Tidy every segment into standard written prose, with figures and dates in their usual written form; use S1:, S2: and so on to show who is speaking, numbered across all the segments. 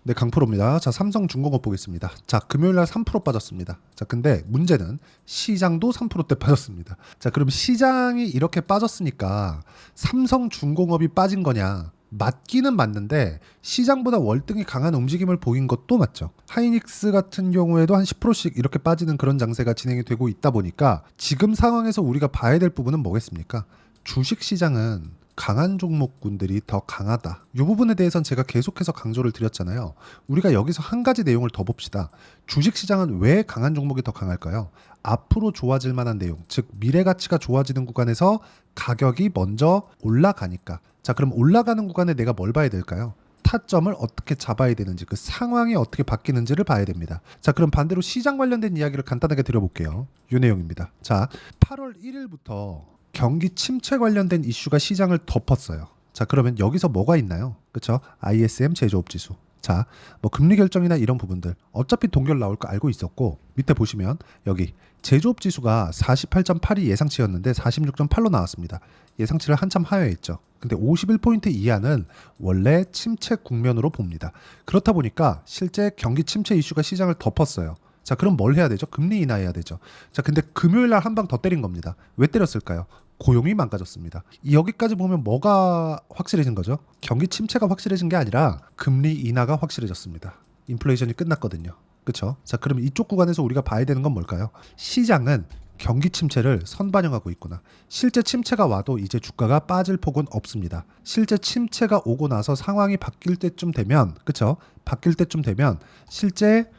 S1: 네, 강프로입니다. 자, 삼성중공업 보겠습니다. 자, 금요일날 3% 빠졌습니다. 자, 근데 문제는 시장도 3%대 빠졌습니다. 자, 그럼 시장이 이렇게 빠졌으니까 삼성중공업이 빠진 거냐? 맞기는 맞는데 시장보다 월등히 강한 움직임을 보인 것도 맞죠. 하이닉스 같은 경우에도 한 10%씩 이렇게 빠지는 그런 장세가 진행이 되고 있다 보니까 지금 상황에서 우리가 봐야 될 부분은 뭐겠습니까? 주식시장은 강한 종목군들이 더 강하다. 이 부분에 대해서는 제가 계속해서 강조를 드렸잖아요. 우리가 여기서 한 가지 내용을 더 봅시다. 주식시장은 왜 강한 종목이 더 강할까요? 앞으로 좋아질 만한 내용, 즉 미래 가치가 좋아지는 구간에서 가격이 먼저 올라가니까. 자, 그럼 올라가는 구간에 내가 뭘 봐야 될까요? 타점을 어떻게 잡아야 되는지, 그 상황이 어떻게 바뀌는지를 봐야 됩니다. 자, 그럼 반대로 시장 관련된 이야기를 간단하게 드려볼게요. 이 내용입니다. 자, 8월 1일부터 경기 침체 관련된 이슈가 시장을 덮었어요. 자, 그러면 여기서 뭐가 있나요? 그렇죠? ISM 제조업 지수. 자, 뭐 금리 결정이나 이런 부분들 어차피 동결 나올 거 알고 있었고, 밑에 보시면 여기 제조업 지수가 48.8이 예상치였는데 46.8로 나왔습니다. 예상치를 한참 하회했죠. 근데 51포인트 이하는 원래 침체 국면으로 봅니다. 그렇다 보니까 실제 경기 침체 이슈가 시장을 덮었어요. 자, 그럼 뭘 해야 되죠? 금리 인하해야 되죠. 자, 근데 금요일 날 한 방 더 때린 겁니다. 왜 때렸을까요? 고용이 망가졌습니다. 여기까지 보면 뭐가 확실해진 거죠? 경기 침체가 확실해진 게 아니라 금리 인하가 확실해졌습니다. 인플레이션이 끝났거든요. 그렇죠? 자, 그럼 이쪽 구간에서 우리가 봐야 되는 건 뭘까요? 시장은 경기 침체를 선반영하고 있구나. 실제 침체가 와도 이제 주가가 빠질 폭은 없습니다. 실제 침체가 오고 나서 상황이 바뀔 때쯤 되면, 그렇죠? 바뀔 때쯤 되면 실제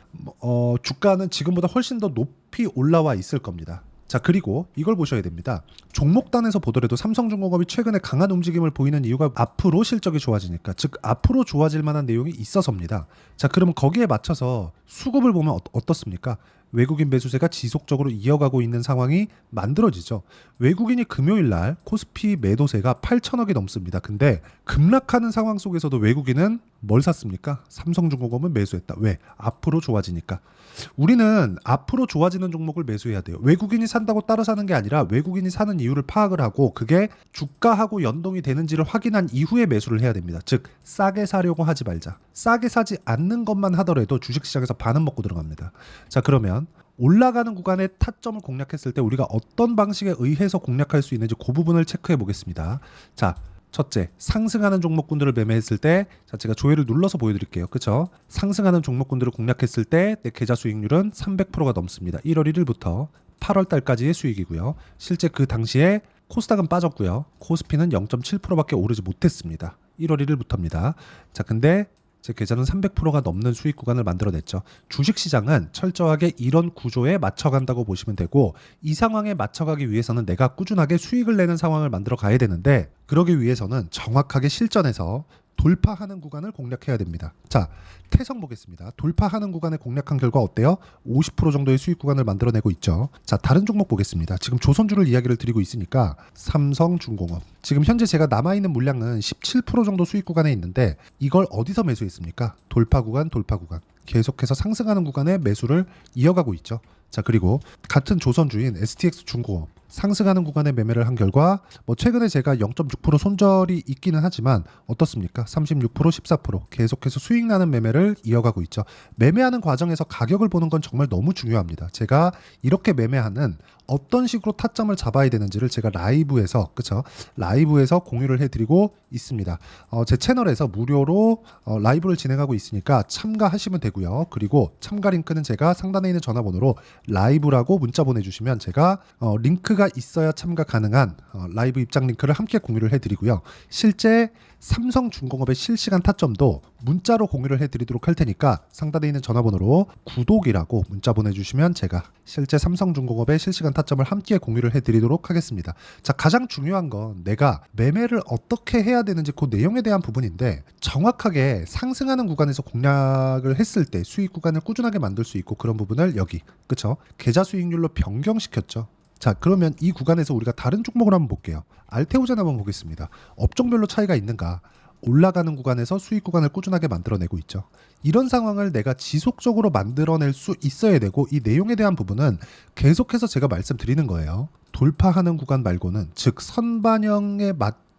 S1: 주가는 지금보다 훨씬 더 높이 올라와 있을 겁니다. 자, 그리고 이걸 보셔야 됩니다. 종목단에서 보더라도 삼성중공업이 최근에 강한 움직임을 보이는 이유가 앞으로 실적이 좋아지니까, 즉 앞으로 좋아질 만한 내용이 있어서입니다. 자, 그러면 거기에 맞춰서 수급을 보면 어떻습니까? 외국인 매수세가 지속적으로 이어가고 있는 상황이 만들어지죠. 외국인이 금요일 날 코스피 매도세가 8천억이 넘습니다. 근데 급락하는 상황 속에서도 외국인은 뭘 샀습니까? 삼성중공업은 매수했다. 왜? 앞으로 좋아지니까. 우리는 앞으로 좋아지는 종목을 매수해야 돼요. 외국인이 산다고 따라 사는 게 아니라 외국인이 사는 이유를 파악을 하고 그게 주가하고 연동이 되는지를 확인한 이후에 매수를 해야 됩니다. 즉 싸게 사려고 하지 말자. 싸게 사지 않는 것만 하더라도 주식시장에서 반은 먹고 들어갑니다. 자, 그러면 올라가는 구간의 타점을 공략했을 때 우리가 어떤 방식에 의해서 공략할 수 있는지 그 부분을 체크해 보겠습니다. 자, 첫째, 상승하는 종목군들을 매매했을 때, 자, 제가 조회를 눌러서 보여드릴게요. 그렇죠? 상승하는 종목군들을 공략했을 때 내 계좌 수익률은 300%가 넘습니다. 1월 1일부터 8월 달까지의 수익이고요. 실제 그 당시에 코스닥은 빠졌고요. 코스피는 0.7%밖에 오르지 못했습니다. 1월 1일부터입니다. 자, 근데 제 계좌는 300%가 넘는 수익 구간을 만들어냈죠. 주식시장은 철저하게 이런 구조에 맞춰간다고 보시면 되고, 이 상황에 맞춰가기 위해서는 내가 꾸준하게 수익을 내는 상황을 만들어 가야 되는데, 그러기 위해서는 정확하게 실전에서 돌파하는 구간을 공략해야 됩니다. 자, 태성 보겠습니다. 돌파하는 구간을 공략한 결과 어때요? 50% 정도의 수익 구간을 만들어내고 있죠. 자, 다른 종목 보겠습니다. 지금 조선주를 이야기를 드리고 있으니까 삼성중공업. 지금 현재 제가 남아있는 물량은 17% 정도 수익 구간에 있는데 이걸 어디서 매수했습니까? 돌파 구간, 돌파 구간. 계속해서 상승하는 구간에 매수를 이어가고 있죠. 자, 그리고 같은 조선주인 STX중공업 상승하는 구간에 매매를 한 결과 뭐 최근에 제가 0.6% 손절이 있기는 하지만 어떻습니까? 36%, 14% 계속해서 수익 나는 매매를 이어가고 있죠. 매매하는 과정에서 가격을 보는 건 정말 너무 중요합니다. 제가 이렇게 매매하는 어떤 식으로 타점을 잡아야 되는지를 제가 라이브에서, 그쵸? 라이브에서 공유를 해드리고 있습니다. 제 채널에서 무료로 라이브를 진행하고 있으니까 참가하시면 되고요. 그리고 참가 링크는 제가 상단에 있는 전화번호로 라이브라고 문자 보내주시면 제가 링크가 있어야 참가 가능한 라이브 입장 링크를 함께 공유를 해드리고요. 실제 삼성중공업의 실시간 타점도 문자로 공유를 해드리도록 할 테니까 상단에 있는 전화번호로 구독이라고 문자 보내주시면 제가 실제 삼성중공업의 실시간 타점을 함께 공유를 해드리도록 하겠습니다. 자, 가장 중요한 건 내가 매매를 어떻게 해야 되는지 그 내용에 대한 부분인데, 정확하게 상승하는 구간에서 공략을 했을 때 수익 구간을 꾸준하게 만들 수 있고, 그런 부분을 여기, 그쵸? 계좌 수익률로 변경시켰죠. 자, 그러면 이 구간에서 우리가 다른 종목을 한번 볼게요. 알테오젠 한번 보겠습니다. 업종별로 차이가 있는가? 올라가는 구간에서 수익 구간을 꾸준하게 만들어내고 있죠. 이런 상황을 내가 지속적으로 만들어낼 수 있어야 되고, 이 내용에 대한 부분은 계속해서 제가 말씀드리는 거예요. 돌파하는 구간 말고는, 즉 선반영에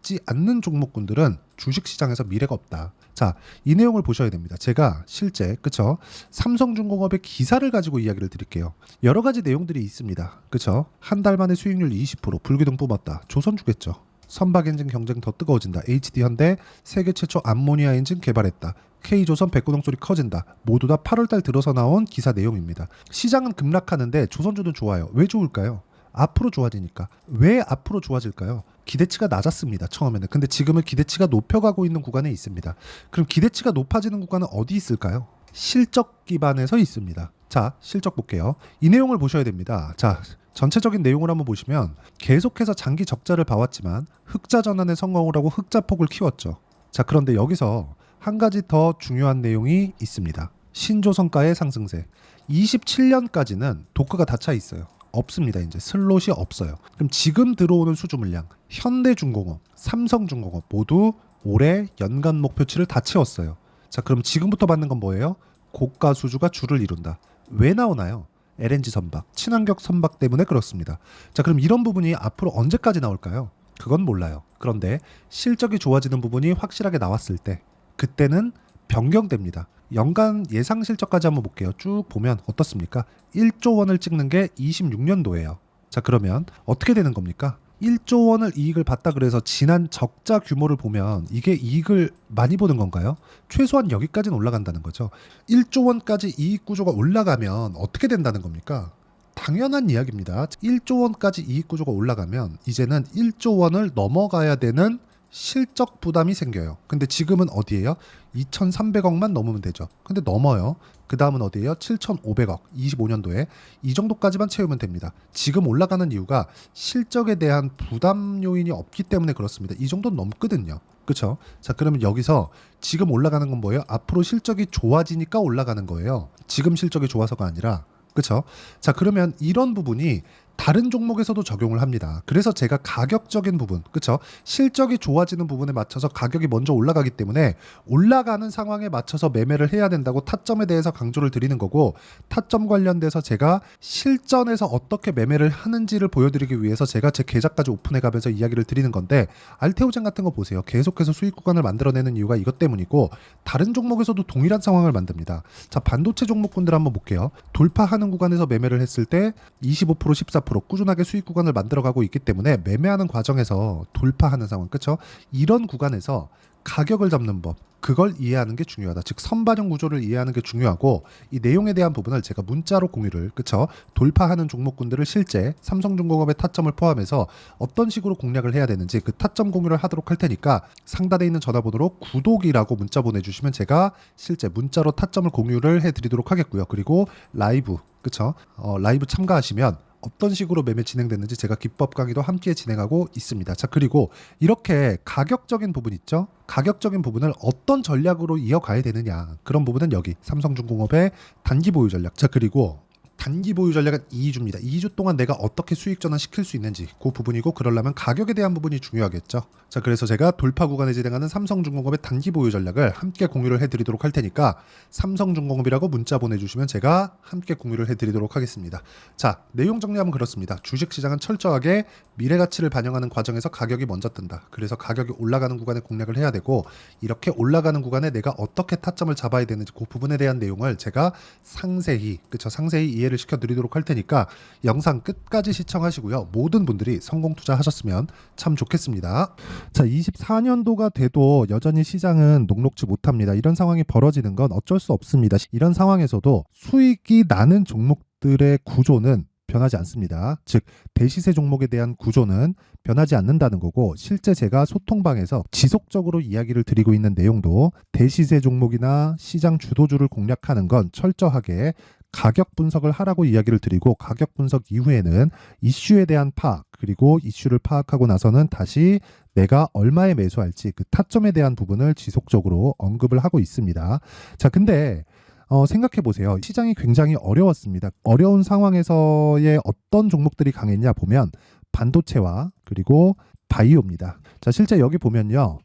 S1: 있지 않는 종목군들은 주식시장에서 미래가 없다. 자, 이 내용을 보셔야 됩니다. 제가 실제 그쵸? 삼성중공업의 기사를 가지고 이야기를 드릴게요. 여러 가지 내용들이 있습니다. 그쵸? 한 달 만에 수익률 20%, 불기둥 뿜었다. 조선주겠죠. 선박 엔진 경쟁 더 뜨거워진다. HD현대 세계 최초 암모니아 엔진 개발했다. K조선 백고동 소리 커진다. 모두 다 8월달 들어서 나온 기사 내용입니다. 시장은 급락하는데 조선주는 좋아요. 왜 좋을까요? 앞으로 좋아지니까. 왜 앞으로 좋아질까요? 기대치가 낮았습니다. 처음에는. 근데 지금은 기대치가 높여가고 있는 구간에 있습니다. 그럼 기대치가 높아지는 구간은 어디 있을까요? 실적 기반에서 있습니다. 자, 실적 볼게요. 이 내용을 보셔야 됩니다. 자, 전체적인 내용을 한번 보시면 계속해서 장기 적자를 봐왔지만 흑자 전환에 성공을 하고 흑자 폭을 키웠죠. 자, 그런데 여기서 한 가지 더 중요한 내용이 있습니다. 신조선가의 상승세. 27년까지는 도크가 다 차 있어요. 없습니다. 이제 슬롯이 없어요. 그럼 지금 들어오는 수주 물량, 현대중공업, 삼성중공업 모두 올해 연간 목표치를 다 채웠어요. 자, 그럼 지금부터 받는 건 뭐예요? 고가 수주가 주를 이룬다. 왜 나오나요? LNG 선박, 친환경 선박 때문에 그렇습니다. 자, 그럼 이런 부분이 앞으로 언제까지 나올까요? 그건 몰라요. 그런데 실적이 좋아지는 부분이 확실하게 나왔을 때 그때는 변경됩니다. 연간 예상 실적까지 한번 볼게요. 쭉 보면 어떻습니까? 1조 원을 찍는 게 26년도예요. 자, 그러면 어떻게 되는 겁니까? 1조 원을 이익을 봤다 그래서 지난 적자 규모를 보면 이게 이익을 많이 보는 건가요? 최소한 여기까지는 올라간다는 거죠. 1조 원까지 이익 구조가 올라가면 어떻게 된다는 겁니까? 당연한 이야기입니다. 1조 원까지 이익 구조가 올라가면 이제는 1조 원을 넘어가야 되는 실적 부담이 생겨요. 근데 지금은 어디예요? 2,300억만 넘으면 되죠. 근데 넘어요. 그 다음은 어디예요? 7,500억. 25년도에 이 정도까지만 채우면 됩니다. 지금 올라가는 이유가 실적에 대한 부담 요인이 없기 때문에 그렇습니다. 이 정도는 넘거든요. 그렇죠? 자, 그러면 여기서 지금 올라가는 건 뭐예요? 앞으로 실적이 좋아지니까 올라가는 거예요. 지금 실적이 좋아서가 아니라. 그렇죠? 자, 그러면 이런 부분이 다른 종목에서도 적용을 합니다. 그래서 제가 가격적인 부분, 그렇죠? 실적이 좋아지는 부분에 맞춰서 가격이 먼저 올라가기 때문에 올라가는 상황에 맞춰서 매매를 해야 된다고 타점에 대해서 강조를 드리는 거고, 타점 관련돼서 제가 실전에서 어떻게 매매를 하는지를 보여드리기 위해서 제가 제 계좌까지 오픈해 가면서 이야기를 드리는 건데, 알테오젠 같은 거 보세요. 계속해서 수익 구간을 만들어내는 이유가 이것 때문이고, 다른 종목에서도 동일한 상황을 만듭니다. 자, 반도체 종목군들 한번 볼게요. 돌파하는 구간에서 매매를 했을 때 25%, 14% 꾸준하게 수익 구간을 만들어가고 있기 때문에 매매하는 과정에서 돌파하는 상황, 그렇죠? 이런 구간에서 가격을 잡는 법, 그걸 이해하는 게 중요하다. 즉 선반영 구조를 이해하는 게 중요하고, 이 내용에 대한 부분을 제가 문자로 공유를, 그렇죠? 돌파하는 종목군들을 실제 삼성중공업의 타점을 포함해서 어떤 식으로 공략을 해야 되는지 그 타점 공유를 하도록 할 테니까 상단에 있는 전화번호로 구독이라고 문자 보내주시면 제가 실제 문자로 타점을 공유를 해드리도록 하겠고요. 그리고 라이브, 그렇죠? 라이브 참가하시면 어떤 식으로 매매 진행됐는지 제가 기법 강의도 함께 진행하고 있습니다. 자, 그리고 이렇게 가격적인 부분 있죠? 가격적인 부분을 어떤 전략으로 이어가야 되느냐, 그런 부분은 여기 삼성중공업의 단기 보유 전략. 자, 그리고 단기 보유 전략은 2주입니다. 2주 동안 내가 어떻게 수익 전환 시킬 수 있는지 그 부분이고, 그러려면 가격에 대한 부분이 중요하겠죠. 자, 그래서 제가 돌파 구간에 진행하는 삼성중공업의 단기 보유 전략을 함께 공유를 해드리도록 할 테니까 삼성중공업이라고 문자 보내주시면 제가 함께 공유를 해드리도록 하겠습니다. 자, 내용 정리하면 그렇습니다. 주식시장은 철저하게 미래가치를 반영하는 과정에서 가격이 먼저 뜬다. 그래서 가격이 올라가는 구간에 공략을 해야 되고, 이렇게 올라가는 구간에 내가 어떻게 타점을 잡아야 되는지 그 부분에 대한 내용을 제가 상세히, 그쵸, 상세히 이해를 시켜드리도록 할 테니까 영상 끝까지 시청하시고요. 모든 분들이 성공 투자하셨으면 참 좋겠습니다. 자, 24년도가 돼도 여전히 시장은 녹록지 못합니다. 이런 상황이 벌어지는 건 어쩔 수 없습니다. 이런 상황에서도 수익이 나는 종목들의 구조는 변하지 않습니다. 즉 대시세 종목에 대한 구조는 변하지 않는다는 거고, 실제 제가 소통방에서 지속적으로 이야기를 드리고 있는 내용도 대시세 종목이나 시장 주도주를 공략하는 건 철저하게 가격 분석을 하라고 이야기를 드리고, 가격 분석 이후에는 이슈에 대한 파악, 그리고 이슈를 파악하고 나서는 다시 내가 얼마에 매수할지 그 타점에 대한 부분을 지속적으로 언급을 하고 있습니다. 자, 근데 생각해 보세요. 시장이 굉장히 어려웠습니다. 어려운 상황에서의 어떤 종목들이 강했냐 보면 반도체와 그리고 바이오입니다. 자, 실제 여기 보면요.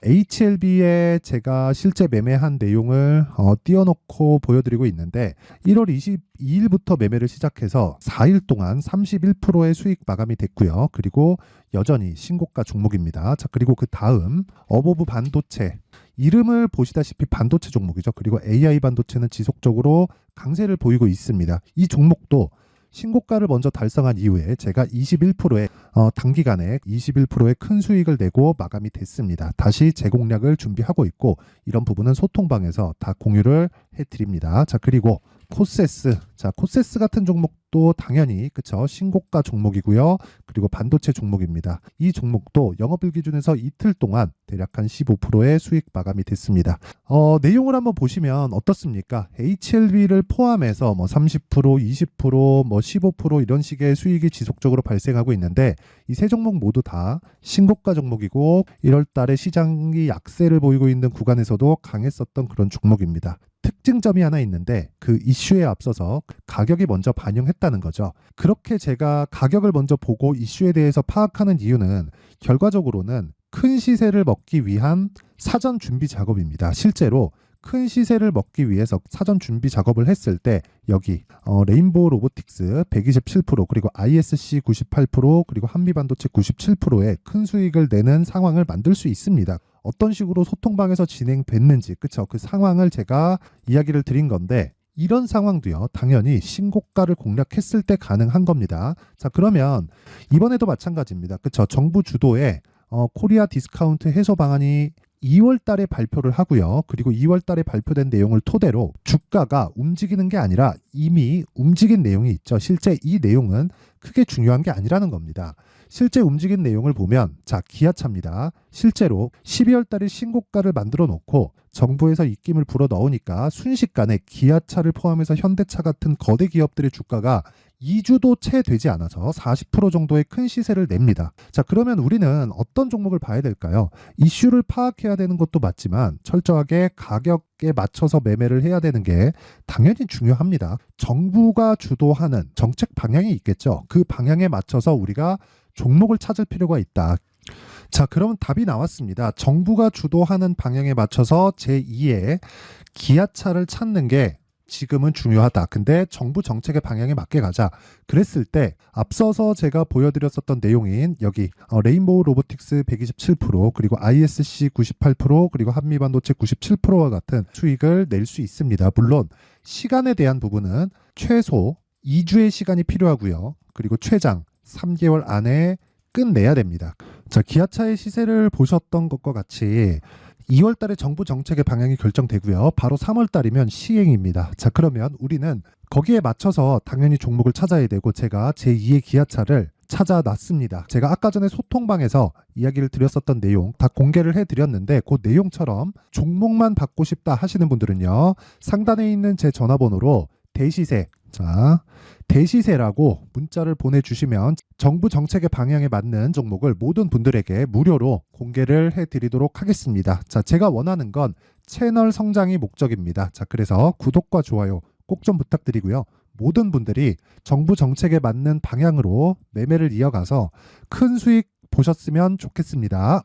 S1: HLB에 제가 실제 매매한 내용을 띄워놓고 보여드리고 있는데 1월 22일부터 매매를 시작해서 4일 동안 31%의 수익 마감이 됐고요. 그리고 여전히 신고가 종목입니다. 자, 그리고 그 다음 어보브 반도체, 이름을 보시다시피 반도체 종목이죠. 그리고 AI 반도체는 지속적으로 강세를 보이고 있습니다. 이 종목도 신고가를 먼저 달성한 이후에 제가 21%의 단기간에 21%의 큰 수익을 내고 마감이 됐습니다. 다시 재공략을 준비하고 있고 이런 부분은 소통방에서 다 공유를 해드립니다. 자, 그리고 코세스, 자, 코세스 같은 종목도 당연히 그쵸, 신고가 종목이고요. 그리고 반도체 종목입니다. 이 종목도 영업일 기준에서 이틀 동안 대략 한 15%의 수익 마감이 됐습니다. 내용을 한번 보시면 어떻습니까? HLB를 포함해서 뭐 30%, 20%, 뭐 15% 이런 식의 수익이 지속적으로 발생하고 있는데 이 세 종목 모두 다 신고가 종목이고 1월 달에 시장이 약세를 보이고 있는 구간에서도 강했었던 그런 종목입니다. 특징점이 하나 있는데 그 이슈에 앞서서 가격이 먼저 반영했다는 거죠. 그렇게 제가 가격을 먼저 보고 이슈에 대해서 파악하는 이유는 결과적으로는 큰 시세를 먹기 위한 사전 준비 작업입니다. 실제로 큰 시세를 먹기 위해서 사전 준비 작업을 했을 때 여기 레인보우 로보틱스 127% 그리고 ISC 98% 그리고 한미반도체 97%의 큰 수익을 내는 상황을 만들 수 있습니다. 어떤 식으로 소통방에서 진행됐는지 그쵸, 그 상황을 제가 이야기를 드린 건데 이런 상황도요 당연히 신고가를 공략했을 때 가능한 겁니다. 자, 그러면 이번에도 마찬가지입니다. 그쵸, 정부 주도의 코리아 디스카운트 해소 방안이 2월 달에 발표를 하고요. 그리고 2월 달에 발표된 내용을 토대로 주가가 움직이는 게 아니라 이미 움직인 내용이 있죠. 실제 이 내용은 크게 중요한 게 아니라는 겁니다. 실제 움직인 내용을 보면 자, 기아차입니다. 실제로 12월 달에 신고가를 만들어 놓고 정부에서 입김을 불어 넣으니까 순식간에 기아차를 포함해서 현대차 같은 거대 기업들의 주가가 2주도 채 되지 않아서 40% 정도의 큰 시세를 냅니다. 자, 그러면 우리는 어떤 종목을 봐야 될까요? 이슈를 파악해야 되는 것도 맞지만 철저하게 가격에 맞춰서 매매를 해야 되는 게 당연히 중요합니다. 정부가 주도하는 정책 방향이 있겠죠. 그 방향에 맞춰서 우리가 종목을 찾을 필요가 있다. 자, 그러면 답이 나왔습니다. 정부가 주도하는 방향에 맞춰서 제2의 기아차를 찾는 게 지금은 중요하다. 근데 정부 정책의 방향에 맞게 가자. 그랬을 때 앞서서 제가 보여드렸었던 내용인 여기 레인보우 로보틱스 127% 그리고 ISC 98% 그리고 한미반도체 97%와 같은 수익을 낼 수 있습니다. 물론 시간에 대한 부분은 최소 2주의 시간이 필요하고요. 그리고 최장 3개월 안에 끝내야 됩니다. 자, 기아차의 시세를 보셨던 것과 같이 2월 달에 정부 정책의 방향이 결정되고요. 바로 3월 달이면 시행입니다. 자, 그러면 우리는 거기에 맞춰서 당연히 종목을 찾아야 되고 제가 제2의 기아차를 찾아놨습니다. 제가 아까 전에 소통방에서 이야기를 드렸었던 내용 다 공개를 해드렸는데 그 내용처럼 종목만 받고 싶다 하시는 분들은요. 상단에 있는 제 전화번호로 대시세, 자, 대시세라고 문자를 보내주시면 정부 정책의 방향에 맞는 종목을 모든 분들에게 무료로 공개를 해드리도록 하겠습니다. 자, 제가 원하는 건 채널 성장이 목적입니다. 자, 그래서 구독과 좋아요 꼭 좀 부탁드리고요. 모든 분들이 정부 정책에 맞는 방향으로 매매를 이어가서 큰 수익 보셨으면 좋겠습니다.